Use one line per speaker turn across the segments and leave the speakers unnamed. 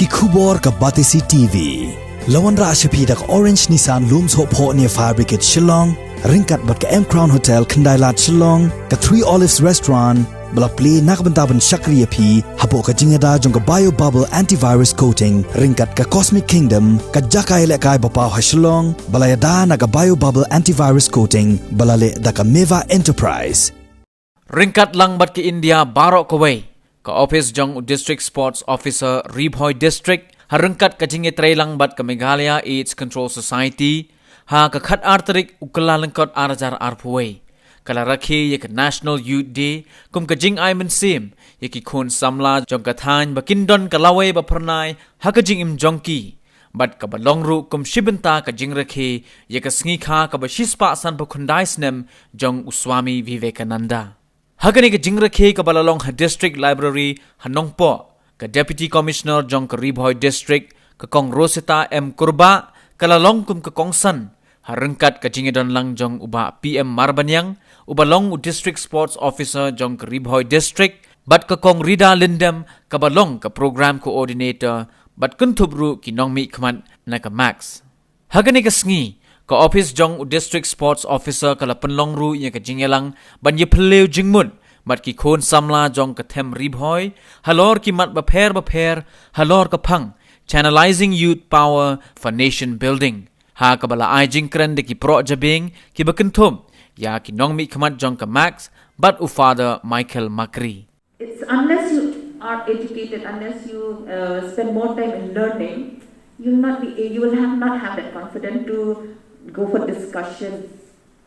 ki khubor ka Batisi TV. Lawan ra ashapi dak Orange Nissan looms hop ho near Fabricate Shillong, ringkat bat ka M Crown Hotel Kandailat Shillong, ka Three Olives Restaurant, bala play nakbantaban Shakriya P, hapo ka jingada jong ka Bio Bubble Antivirus Coating, ringkat ka Cosmic Kingdom, ka Jakai Lekai Bapaw ha Shillong, bala yada na ka Bio Bubble Antivirus Coating, bala le da ka Meva Enterprise.
Ringkat lang bat ki India barok kaway, ka Ophis jong District Sports Officer Bhoi District, harengkat ka jingitre lang bat ka Meghalaya AIDS Control Society, ha ka khat arterik ukala lengkot arajar arpuway. Kala Rakhe ye ka National Youth Day, kum ka jing ay mensim, ye ki khun samla jong ka than bakindon ka laway ba pernay, ha ka jing im jongki. Bat ka balongru kum shibenta ka jing Rakhe, ye ka sngi kha ka ba shispa san pa khundai snem jong Uswami Vivekananda. Hagani ka jing Rakhe ka balalong ha District Library hanongpo, ka Deputy Commissioner jong ka Bhoi District, ka Kong Rosita M. Kurba, kalalong kum ka Kong San, harengkat ka jingidon lang jong uba PM Marbanyang, ubalong u District Sports Officer jong ka Bhoi District, bat ka Kong Rida Lindem, kabalong ka Program Coordinator, bat kuntubru ki nongmi kman na ka Max. Hagani ka sngi, ka Ophis jong u District Sports Officer kala penlongru ya ka jingelang, ban ye peleu jingmud, bat ki khon samla jong ka Them Bhoi, halor ki mat bapher, halor ka phang, channelizing youth power for nation building. Ha kabala ay jingkren de ki pro jabing ki bakentum, ya ki nongmi kamat jong ka Max, but u father Michael Makri.
It's unless you are educated, unless you spend more time in learning, you will not have that confidence to go for discussion,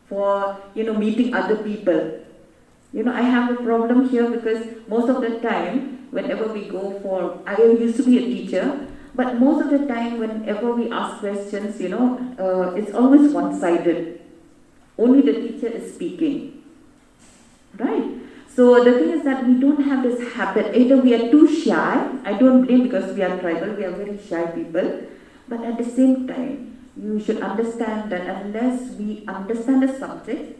for meeting other people. I have a problem here because most of the time, whenever we go for, I used to be a teacher, but most of the time, whenever we ask questions, it's always one-sided. Only the teacher is speaking, right? So the thing is that we don't have this habit. Either we are too shy. I don't blame because we are tribal. We are very shy people. But at the same time, you should understand that unless we understand the subject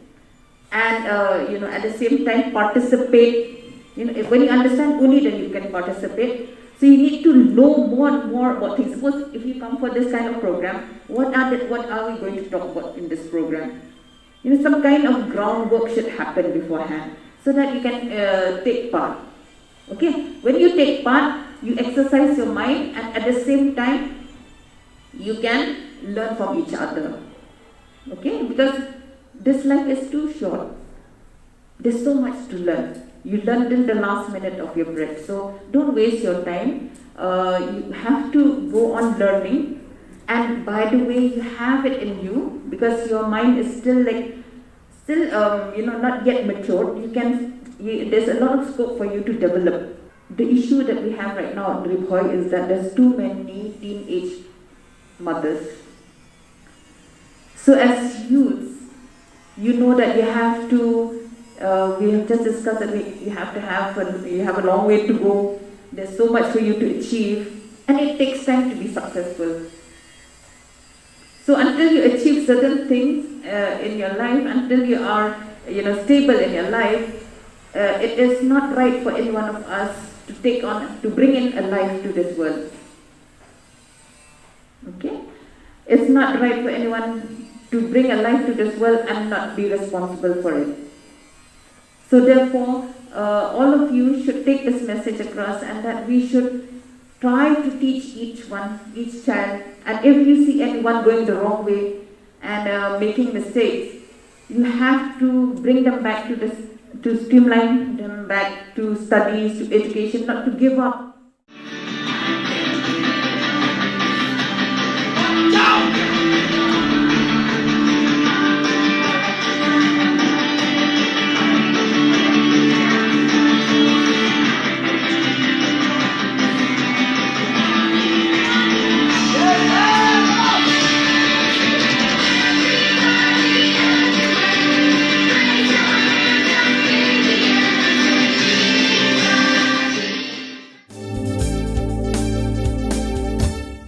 and at the same time participate. When you understand, only then you can participate. So you need to know more and more about things. Suppose if you come for this kind of program, what are we going to talk about in this program? Some kind of groundwork should happen beforehand so that you can take part. Okay? When you take part, you exercise your mind, and at the same time, you can learn from each other. Okay? Because this life is too short. There's so much to learn. You learn till the last minute of your breath. So don't waste your time. You have to go on learning. And by the way, you have it in you because your mind is still not yet matured. There's a lot of scope for you to develop. The issue that we have right now in Bhoi is that there's too many teenage mothers. So as youths, you know that you have to. We have just discussed that you have a long way to go. There's so much for you to achieve, and it takes time to be successful. So until you achieve certain things in your life, until you are stable in your life, it is not right for any one of us to bring in a life to this world. Okay, it's not right for anyone to bring a life to this world and not be responsible for it. So therefore, all of you should take this message across, and that we should try to teach each child, and if you see anyone going the wrong way and making mistakes, you have to bring them back to streamline them back to studies, to education, not to give up.